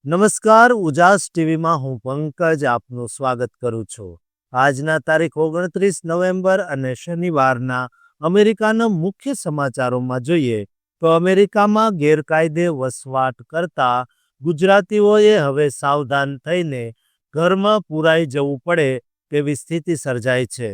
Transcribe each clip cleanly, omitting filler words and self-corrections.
નમસ્કાર, ઉજાસ ટીવીમાં હું પંકજ આપનું સ્વાગત કરું છું. આજના તારીખ 29 નવેમ્બર અને શનિવારના અમેરિકાના મુખ્ય સમાચારોમાં જોઈએ તો અમેરિકામાં ગેરકાયદે વસવાટ કરતા ગુજરાતીઓએ હવે સાવધાન થઈને ઘરમાં પુરાઈ જવું પડે તેવી સ્થિતિ સર્જાઈ છે.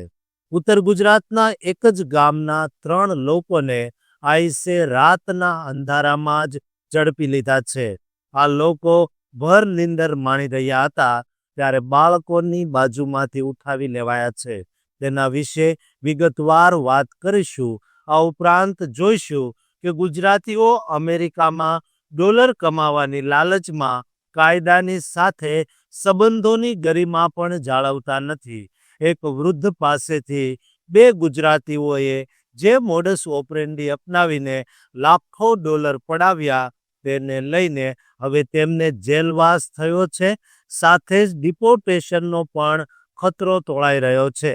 ઉત્તર ગુજરાતના એક જ ગામના 3 લોકોને આઈસે રાતના અંધારામાં જ ઝડપી લીધા છે. આ લોકો ભર નીંદર માણી રહ્યા હતા ત્યારે બાળકોની બાજુમાંથી ઉઠાવી લેવાયા છે. તેના વિશે વિગતવાર વાત કરીશું. આ ઉપરાંત જોઈશું કે ગુજરાતીઓ અમેરિકામાં ડોલર કમાવાની લાલચમાં કાયદાની સાથે સંબંધોની ગરિમા પણ જાળવતા નથી. એક વૃદ્ધ પાસેથી 2 ગુજરાતીઓએ જે મોડસ ઓપરેન્ડી અપનાવીને લાખો ડોલર પડાવ્યા તેને લઈને હવે તેમને જેલવાસ થયો છે. સાથે જ ડિપોર્ટેશનનો પણ ખતરો તોળાઈ રહ્યો છે.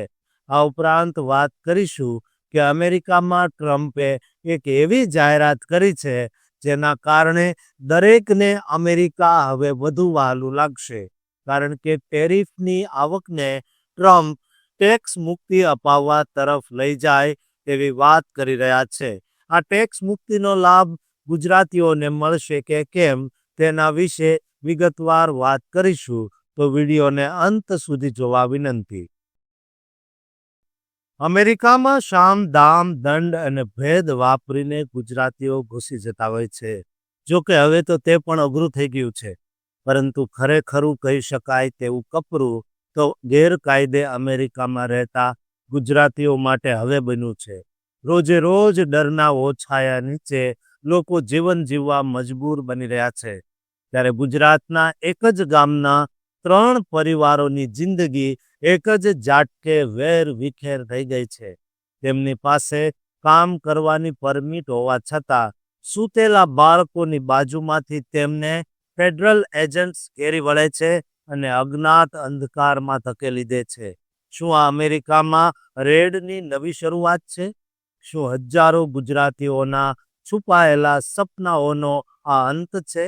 આ ઉપરાંત વાત કરીશું કે અમેરિકામાં ટ્રમ્પે એક એવી જાહેરાત કરી છે જેના કારણે દરેકને અમેરિકા હવે વધુ વહાલું લાગશે. કારણ કે ટેરિફની આવકને ટ્રમ્પ ટેક્સ મુક્તિ અપાવવા તરફ લઈ જાય તેવી વાત કરી રહ્યા છે. આ ટેક્સ મુક્તિનો લાભ ગુજરાતીઓને મળશે કે કેમ તેના વિશે વિગતવાર વાત કરીશું, તો વિડીયોને અંત સુધી જોવા વિનંતી. અમેરિકામાં શામ, દામ, દંડ અને ભેદ વાપરીને ગુજરાતીઓ ઘૂસી જતા હોય છે. જો કે હવે તો તે પણ અઘરું થઈ ગયું છે. પરંતુ ખરેખરું કહી શકાય તેવું કપરું તો ગેરકાયદે અમેરિકામાં રહેતા ગુજરાતીઓ માટે હવે બન્યું છે. રોજે રોજ ડરના ઓછાયા નીચે લોકો જીવન જીવવા મજબૂર બની રહ્યા છે. ત્યારે ગુજરાતના એક જ ગામના 3 પરિવારોની જિંદગી એક જ ઝાટકે વેર વિખેર થઈ ગઈ છે. તેમની પાસે કામ કરવાની પરમિટ હોવા છતાં સૂતેલા બાળકોની બાજુમાંથી તેમને ફેડરલ એજન્ટ્સ ઘેરી વળે છે અને અજ્ઞાત અંધકારમાં ધકેલી દે છે. શું આ અમેરિકામાં રેડની નવી શરૂઆત છે? શું હજારો ગુજરાતીઓના છુપાયેલા સપનાઓનો આ અંત છે?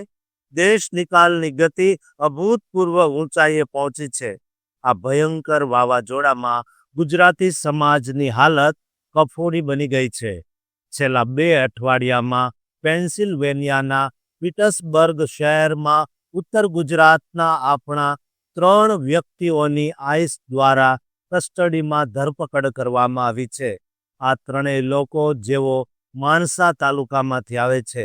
દેશ નિકાલની ગતિ અભૂતપૂર્વ ઊંચાઈએ પહોંચી છે. આ ભયંકર વાવાઝોડામાં ગુજરાતી સમાજની હાલત કફોડી બની ગઈ છે. છેલ્લા 2 અઠવાડિયામાં પેન્સિલ્વેનિયાના પિટ્સબર્ગ શહેરમાં ઉત્તર ગુજરાતના આપણા 3 વ્યક્તિઓની આઈસ દ્વારા કસ્ટડીમાં ધરપકડ કરવામાં આવી છે. આ 3 લોકો જેઓ માણસા તાલુકામાંથી આવે છે.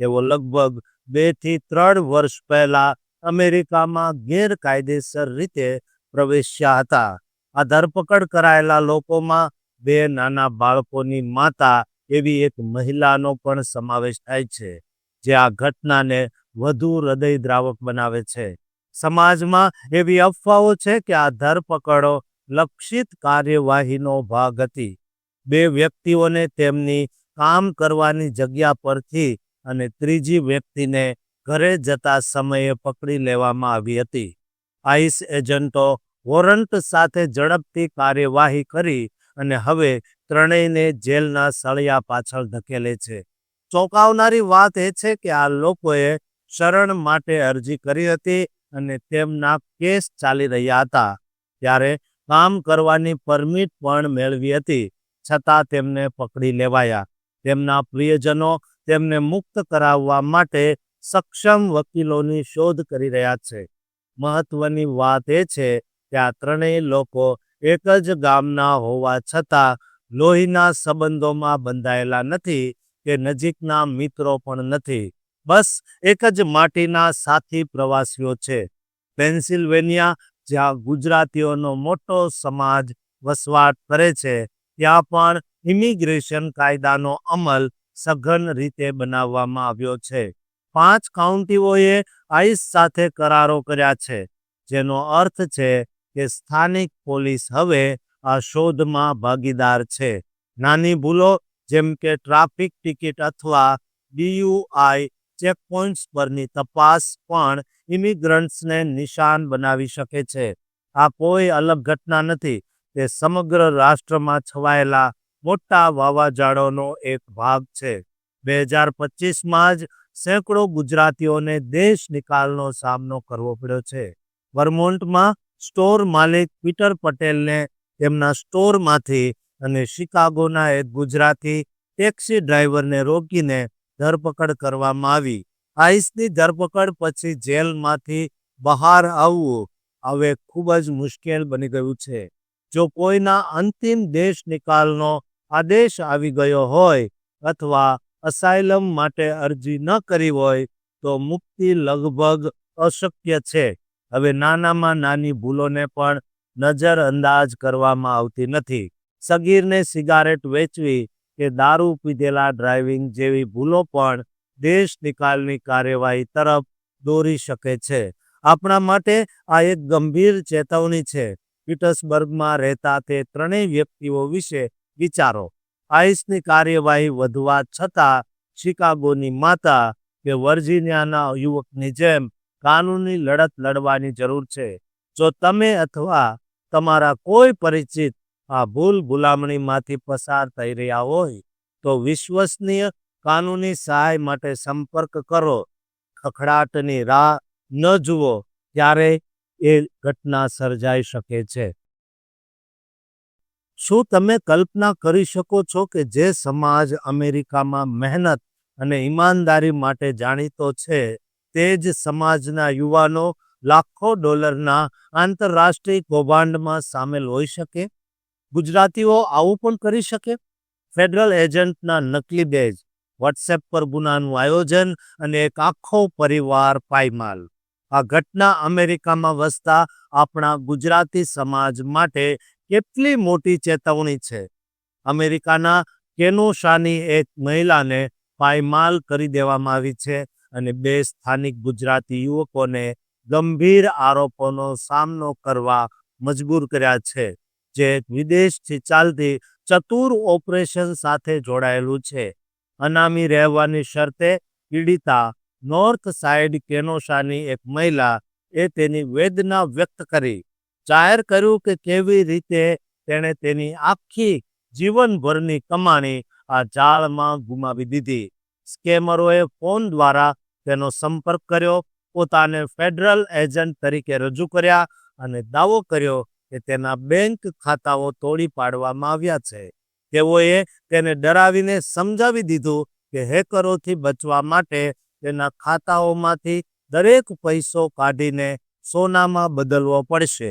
તેઓ લગભગ 2 થી 3 વર્ષ પહેલા અમેરિકામાં ગેરકાયદેસર રીતે પ્રવેશ્યા હતા. આ ધરપકડ કરાયેલા લોકોમાં 2 નાના બાળકોની માતા એવી એક મહિલાનો પણ સમાવેશ થાય છે, જે આ ઘટનાને વધુ હૃદયદ્રાવક બનાવે છે. સમાજમાં એવી અફવાઓ છે કે આ ધરપકડો લક્ષિત કાર્યવાહીનો ભાગ હતી. 2 વ્યક્તિઓને તેમની કામ કરવાની જગ્યા પરથી અને ત્રીજી વ્યક્તિને ઘરે જતા સમયે પકડી લેવામાં આવી હતી. આઈસ એજન્ટો વોરંટ સાથે ઝડપથી કાર્યવાહી કરી અને હવે 3ને જેલના સળિયા પાછળ ધકેલે છે. ચોંકાવનારી વાત એ છે કે આ લોકોએ શરણ માટે અરજી કરી હતી અને તેમના કેસ ચાલી રહ્યા હતા ત્યારે કામ કરવાની પરમિટ પણ મેળવી હતી, છતાં તેમને પકડી લેવાયા. તેમના પ્રિયજનો તેમને મુક્ત કરાવવા માટે સક્ષમ વકીલોની શોધ કરી રહ્યા છે. મહત્વની વાત એ છે કે આ 3 લોકો એક જ ગામના હોવા છતાં લોહીના સંબંધોમાં બંધાયેલા નથી કે નજીકના મિત્રો પણ નથી. બસ એક જ માટીના સાથી પ્રવાસીઓ છે. પેન્સિલ્વેનિયા, જ્યાં ગુજરાતીઓનો મોટો સમાજ વસવાટ કરે છે, ત્યાં પણ ઇમિગ્રેશન કાયદાનો અમલ સઘન રીતે બનાવવામાં આવ્યો છે. 5 કાઉન્ટીઓએ આઈસ સાથે કરારો કર્યા છે, જેનો અર્થ છે કે સ્થાનિક પોલીસ હવે આ શોધમાં ભાગીદાર છે. નાની ભૂલો જેમ કે ટ્રાફિક ટિકિટ અથવા DUI ચેકપોઇન્ટ્સ પરની તપાસ પણ ઇમિગ્રન્ટ્સને નિશાન બનાવી શકે છે. આ કોઈ અલગ ઘટના નથી. તે સમગ્ર રાષ્ટ્રમાં છવાયેલા મોટા વાવાઝોડાનો એક ભાગ છે. 2025માં જ સેંકડો ગુજરાતીઓને દેશ નિકાલનો સામનો કરવો પડ્યો છે. વર્મોન્ટમાં સ્ટોર માલિક પીટર પટેલને તેમના સ્ટોરમાંથી અને શિકાગોના એક ગુજરાતી ટેક્સી ડ્રાઈવરને રોકીને ધરપકડ કરવામાં આવી. આઈસની ધરપકડ પછી જેલમાંથી બહાર આવવું હવે ખૂબ જ મુશ્કેલ બની ગયું છે. જો કોઈના અંતિમ દેશ નિકાલનો આદેશ આવી ગયો હોય અથવા અસાયલમ માટે અરજી ન કરી હોય તો મુક્તિ લગભગ અશક્ય છે. હવે નાનામાં નાની ભૂલોને પણ નજરઅંદાજ કરવામાં આવતી નથી. સગીરને સિગારેટ વેચવી કે દારૂ પીધેલા ડ્રાઇવિંગ જેવી ભૂલો પણ દેશ નિકાલની કાર્યવાહી તરફ દોરી શકે છે. આપણા માટે આ એક ગંભીર ચેતવણી છે. પીટર્સબર્ગમાં રહેતા તે ત્રણેય વ્યક્તિઓ વિશે વિચારો. આઈસની કાર્યવાહી વધવા છતાં શિકાગોની માતા કે વર્જિનિયાના યુવકની જેમ કાનૂની લડત લડવાની જરૂર છે. જો તમે અથવા તમારા કોઈ પરિચિત આ ભૂલ ભૂલામણીમાંથી પસાર થઈ રહ્યા હોય તો વિશ્વસનીય કાનૂની સહાય માટે સંપર્ક કરો. ખખડાટની રાહ ન જુઓ, ત્યારે એ ઘટના સર્જાઈ શકે છે. શું તમે કલ્પના કરી શકો છો કે જે સમાજ અમેરિકામાં મહેનત અને ઈમાનદારી માટે જાણીતો છે તે જ સમાજના યુવાનો લાખો ડોલરના આંતરરાષ્ટ્રીય કૌભાંડમાં સામેલ હોઈ શકે? ગુજરાતીઓ આવું પણ કરી શકે? ફેડરલ એજન્ટના નકલી બેજ, વોટ્સએપ પર ગુનાનું આયોજન અને એક આખો પરિવાર પાયમાલ. આ ઘટના અમેરિકામાં વસતા આપણા ગુજરાતી સમાજ માટે કેટલી મોટી ચેતવણી છે. અમેરિકાના કેનોશાની એક મહિલાને પાયમાલ કરી દેવામાં આવી છે અને બે સ્થાનિક ગુજરાતી યુવકોને ગંભીર આરોપોનો સામનો કરવા મજબૂર કર્યા છે, જે વિદેશથી ચાલતી ચતુર ઓપરેશન સાથે જોડાયેલું છે. અનામી રહેવાની શરતે પીડિતા નોર્થ સાઇડ કેનોશાની એક મહિલા એ તેની વેદના વ્યક્ત કરી, જાહેર કર્યું કે કેવી રીતે તેણે તેની આખી જીવનભરની કમાણી આ જાળમાં ગુમાવી દીધી. સ્કેમરોએ ફોન દ્વારા તેનો સંપર્ક કર્યો, પોતાને ફેડરલ એજન્ટ તરીકે રજૂ કર્યા અને દાવો કર્યો કે તેના બેંક ખાતાઓ તોડી પાડવામાં આવ્યા છે. તેઓએ તેને ડરાવીને સમજાવી દીધું કે હેકરોથી બચવા માટે તેના ખાતાઓમાંથી દરેક પૈસો કાઢીને સોનામાં બદલવો પડશે.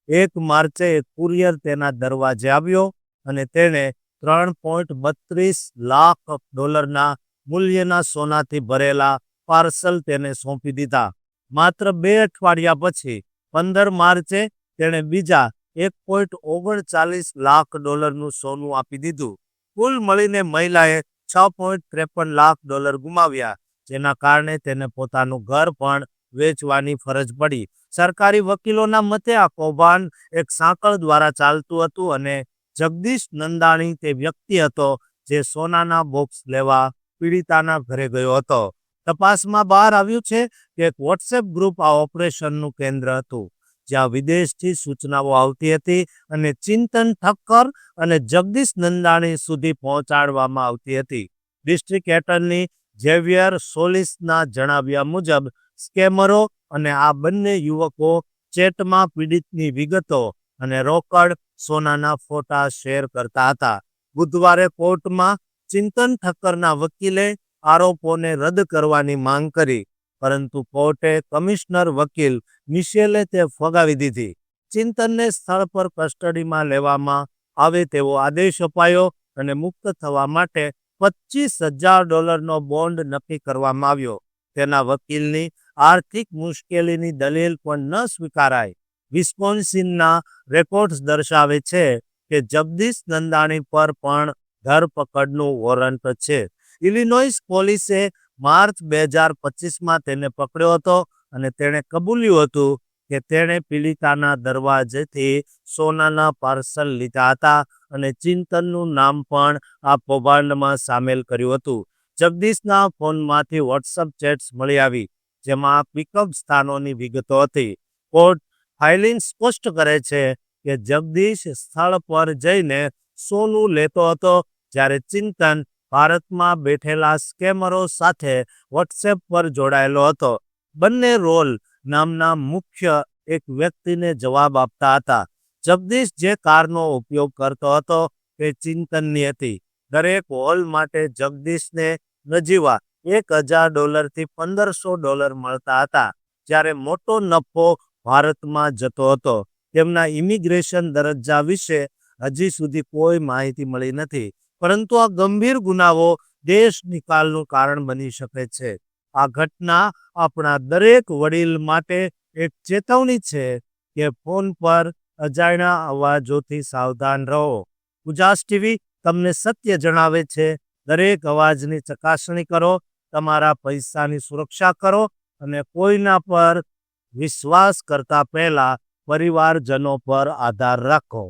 1 માર્ચે એક કુરિયર તેના દરવાજે આવ્યો અને તેણે $3.32 લાખ મૂલ્યના સોનાથી ભરેલા પાર્સલ તેને સોંપી દીધા. માત્ર 2 અઠવાડિયા પછી 15 માર્ચે તેણે બીજા $1.39 લાખ સોનું આપી દીધું. કુલ મળીને મહિલાએ $6.53 લાખ ગુમાવ્યા, જેના કારણે તેને પોતાનું ઘર પણ વેચવાની ફરજ પડી. સરકારી વકીલોના મતે આ કૌભાંડ એક સાંકળ દ્વારા ચાલતું હતું અને જગદીશ નંદાણી તે વ્યક્તિ હતો જે સોનાના બોક્સ લેવા પીડિતાના ઘરે ગયો હતો. તપાસમાં બહાર આવ્યું છે કે એક વોટ્સએપ ગ્રુપ આ ઓપરેશનનું કેન્દ્ર હતું, જ્યાં વિદેશથી સૂચનાઓ આવતી હતી અને ચિંતન ઠક્કર અને જગદીશ નંદાણી સુધી પહોંચાડવામાં આવતી હતી. ડિસ્ટ્રિક્ટ એટર્ની ઝેવિયર સોલિસના જણાવ્યા મુજબ સ્કેમરો અને આ બંને યુવકો ચેટમાં પીડિતની વિગતો અને રોકડ સોનાના ફોટા શેર કરતા હતા. બુધવારે કોર્ટમાં ચિંતન ઠક્કરના વકીલે આરોપોને રદ કરવાની માંગ કરી, પરંતુ કોર્ટે કમિશનર વકીલ મિશેલે તે ફગાવી દીધી. ચિંતનને સ્થળ પર કસ્ટડીમાં લેવામાં આવે તેવો આદેશ અપાયો અને મુક્ત થવા માટે $25,000 બોન્ડ નક્કી કરવામાં આવ્યો. તેના વકીલની આર્થિક મુશ્કેલીની દલીલ પણ ન સ્વીકારાઈ. વિસ્કોન્સિનના રેકોર્ડ્સ દર્શાવે છે કે જગદીશ નંદાણી પર પણ ધરપકડનું વોરંટ છે. ઇલિનોઇસ પોલીસે માર્ચ 2025માં તેને પકડ્યો હતો અને તેણે કબૂલ્યું હતું કે તેણે પીડિતાના દરવાજેથી સોનાના પાર્સલ લીધા હતા અને ચિંતનનું નામ પણ આ કૌભાંડમાં સામેલ કર્યું હતું. જગદીશના ફોનમાંથી વોટ્સએપ ચેટ્સ મળી આવી, જેમાં પિકઅપ સ્થાનોની વિગતો હતી. કોર્ટ ફાઇલિંગ સ્પષ્ટ કરે છે કે જગદીશ સ્થળ પર જઈને સોનું લેતો હતો, જ્યારે ચિંતન ભારતમાં બેઠેલા સ્કેમરો સાથે વોટ્સએપ પર જોડાયેલો હતો. બંને રોલ નામના મુખ્ય એક વ્યક્તિને જવાબ આપતા હતા. જગદીશ જે કારનો ઉપયોગ કરતો હતો તે ચિંતનની હતી. દરેક હોલ માટે જગદીશને નજીવા $1000 થી $1500 મળતા હતા. જ્યારે મોટો નફો ભારતમાં જતો હતો. તેમના ઇમિગ્રેશન દરજ્જા વિશે હજી સુધી કોઈ માહિતી મળી નથી, પરંતુ આ ગંભીર ગુનાઓ દેશ નિકાલનું કારણ બની શકે છે. આ ઘટના આપણા દરેક વડીલ માટે એક ચેતવણી છે કે ફોન પર અજાણ્યા અવાજોથી સાવધાન રહો. ઉજાસ ટીવી તમને સત્ય જણાવે છે. દરેક અવાજની ચકાસણી કરો, તમારા પૈસાની સુરક્ષા કરો અને કોઈના પર વિશ્વાસ કરતા પહેલા પરિવારજનો પર આધાર રાખો.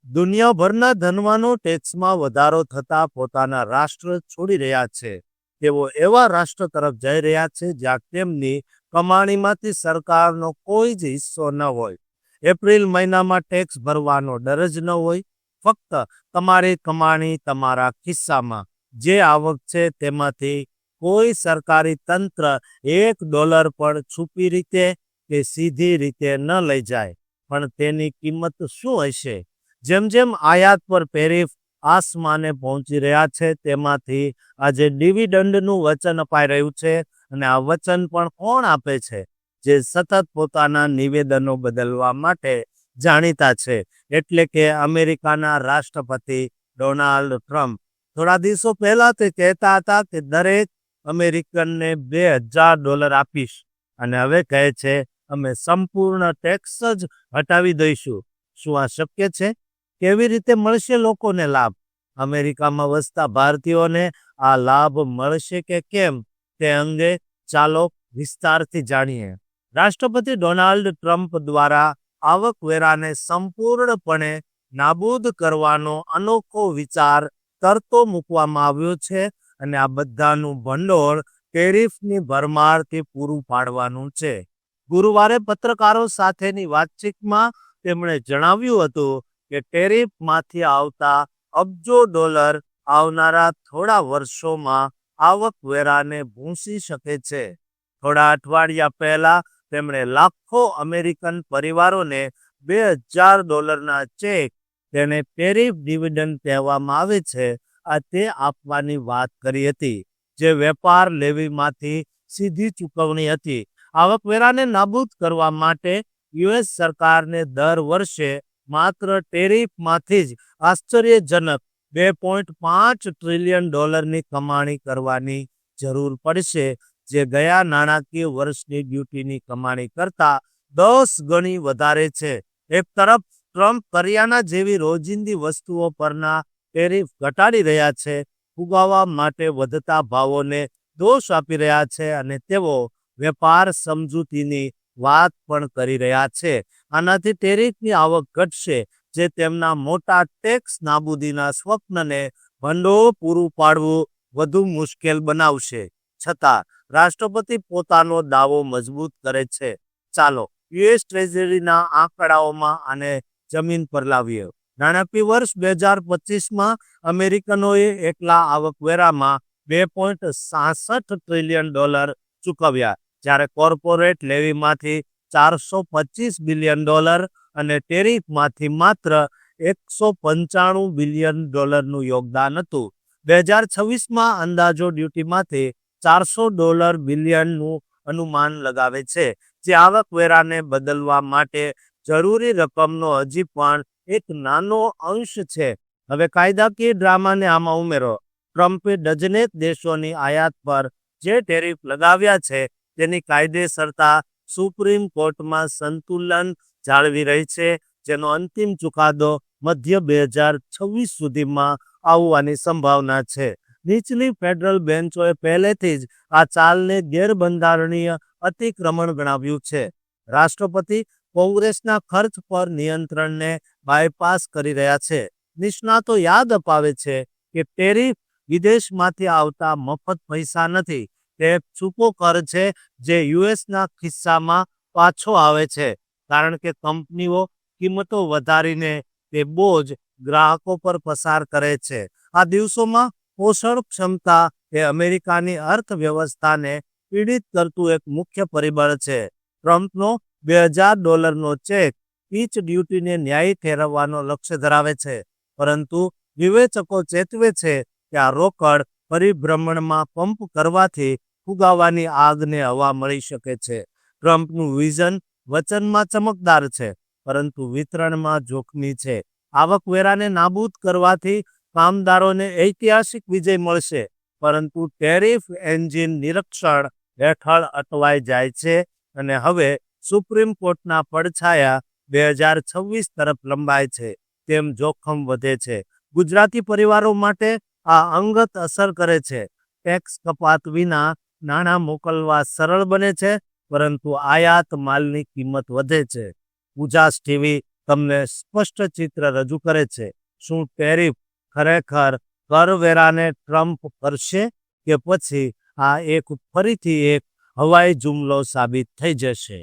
દુનિયાભરના ધનવાનો ટેક્સમાં વધારો થતા પોતાના રાષ્ટ્ર છોડી રહ્યા છે. તેઓ એવા રાષ્ટ્ર તરફ જઈ રહ્યા છે જ્યાં તેમની કમાણીમાંથી સરકારનો કોઈ જ હિસ્સો ન હોય. એપ્રિલ મહિનામાં ટેક્સ ભરવાનો ડર જ ન હોય. ફક્ત તમારી કમાણી તમારા ખિસ્સામાં. જે આવક છે તેમાંથી કોઈ સરકારી તંત્ર $1 પણ છુપી રીતે કે સીધી રીતે ન લઈ જાય. પણ તેની કિંમત શું હશે? જેમ જેમ આયાત પર ટેરિફ આસમાને પહોંચી રહ્યા છે, તેમાંથી આજે ડિવિડન્ડનું વચન અપાઈ રહ્યું છે. અને આ વચન પણ કોણ આપે છે? જે સતત પોતાના નિવેદનો બદલવા માટે જાણીતા છે, એટલે કે અમેરિકાના રાષ્ટ્રપતિ ડોનાલ્ડ ટ્રમ્પ. થોડા દિવસો પહેલા તે કહેતા હતા કે દરેક અમેરિકનને $2000 આપીશ, અને હવે કહે છે અમે સંપૂર્ણ ટેક્સ જ હટાવી દઈશું. શું આ શક્ય છે? કેવી રીતે મળશે લોકોને લાભ? અમેરિકામાં વસતા ભારતીયોને આ લાભ મળશે કે કેમ તે અંગે ચાલો વિસ્તારથી જાણીએ. રાષ્ટ્રપતિ ડોનાલ્ડ ટ્રમ્પ દ્વારા આવકવેરાને સંપૂર્ણપણે નાબૂદ કરવાનો અનોખો વિચાર તરતો મૂકવામાં આવ્યો છે, અને આ બધાનું ભંડોળ ટેરિફની ભરમારથી પૂરું પાડવાનું છે. ગુરુવારે પત્રકારો સાથેની વાતચીતમાં તેમણે જણાવ્યું હતું કે ટેરિફમાંથી આવતા અબજો ડોલર આવનારા થોડા વર્ષોમાં આવકવેરાને ભૂંસી શકે છે. થોડા અઠવાડિયા પહેલા તેમણે લાખો અમેરિકન પરિવારોને $2000 ચેક, તેને ટેરિફ ડિવિડન્ડ કહેવામાં આવે છે, તે આપવાની વાત કરી હતી, જે વેપાર લેવીમાંથી સીધી ચૂકવણી હતી. આવકવેરાને નાબૂદ કરવા માટે યુએસ સરકારને દર વર્ષે માત્ર ટેરિફમાંથી જ આશ્ચર્યજનક $2.5 ટ્રિલિયન ની કમાણી કરવાની જરૂર પડશે, જે ગયા નાણાકીય વર્ષની ડ્યુટીની કમાણી કરતાં 10 ગણી વધારે છે. એક તરફ ટ્રમ્પ કરિયાના જેવી રોજિંદી વસ્તુઓ પરના ટેરિફ ઘટાડી રહ્યા છે, ફુગાવા માટે વધતા ભાવોને દોષ આપી રહ્યા છે, અને તેઓ વેપાર સમજૂતીની વાત પણ કરી રહ્યા છે. આનાથી ટેરિફની આવક ઘટશે, જે તેમના મોટા ટેક્સ નાબૂદીના સ્વપ્નને ભંડોળ પૂરું પાડવું વધુ મુશ્કેલ બનાવશે. છતાં રાષ્ટ્રપતિ પોતાનો દાવો મજબૂત કરે છે. ચાલો યુએસ ટ્રેઝરીના આંકડાઓમાં આને જમીન પર લાવીએ. નાણાકીય વર્ષ 2025માં અમેરિકનોએ એકલા આવકવેરામાં $2.66 ટ્રિલિયન ચૂકવ્યા, જ્યારે કોર્પોરેટ લેવીમાંથી $425 બિલિયન અને ટેરિફમાંથી માત્ર $195 બિલિયન યોગદાન હતું. 2026માં અંદાજો ડ્યુટીમાંથી $400 બિલિયનનું અનુમાન લગાવે છે, જે આવકવેરાને બદલવા માટે જરૂરી રકમનો હજી પણ એક નાનો અંશ છે. હવે કાયદાકીય ડ્રામાને આમાં ઉમેરો. ટ્રમ્પે ડઝનેક દેશોની આયાત પર જે ટેરિફ લગાવ્યા છે તેની કાયદેસરતા સુપ્રીમ કોર્ટમાં સંતુલન જાળવી રહી છે, જેનો અંતિમ ચુકાદો મધ્ય 2026 સુધીમાં આવવાની સંભાવના છે. નીચલી ફેડરલ બેન્ચોએ પહેલેથી જ આ ચાલને ગેરબંધારણીય અતિક્રમણ ગણાવ્યું છે. રાષ્ટ્રપતિ કોંગ્રેસના ખર્ચ પર નિયંત્રણને બાયપાસ કરી રહ્યા છે. નિષ્ણાતો યાદ અપાવે છે કે ટેરિફ વિદેશમાંથી આવતા મફત પૈસા નથી, તે છૂપો કર છે જે યુએસના ખિસ્સામાં પાછો આવે છે, કારણ કે કંપનીઓ કિંમતો વધારીને તે બોજ ગ્રાહકો પર પસાર કરે છે. આ દિવસોમાં પોષણ ક્ષમતા એ અમેરિકાની અર્થવ્યવસ્થાને પીડિત કરતું એક મુખ્ય પરિબળ છે. ટ્રમ્પનો $2000નો ચેક પીચ ડ્યુટીને ન્યાયી ઠેરવવાનો લક્ષ્ય ધરાવે છે, પરંતુ વિવેચકો ચેતવે છે કે આ રોકડ પરિભ્રમણમાં પંપ કરવાથી ફુગાવાની આગને હવા મળી શકે છે. ટ્રમ્પનું વિઝન વચનમાં ચમકદાર છે, પરંતુ વિતરણમાં જોખમી છે. આવકવેરાને નાબૂદ કરવાથી કામદારોને ઐતિહાસિક વિજય મળશે, પરંતુ ટેરિફ એન્જિન નિરીક્ષણ હેઠળ અટવાઈ જાય છે અને હવે સુપ્રીમ કોર્ટના પડછાયા 2026 તરફ લંબાય છે તેમ જોખમ વધે છે. ગુજરાતી પરિવારો માટે આ અંગત અસર કરે છે. ટેક્સ કપાત વિના નાણાં મોકલવા સરળ બને છે, પરંતુ આયાત માલની કિંમત વધે છે. ઉજાસ ટીવી તમને સ્પષ્ટ ચિત્ર રજૂ કરે છે. શું ટેરિફ ખરેખર કરવેરાને ટ્રમ્પ કરશે કે પછી આ ફરીથી એક હવાઈ જુમલો સાબિત થઈ જશે?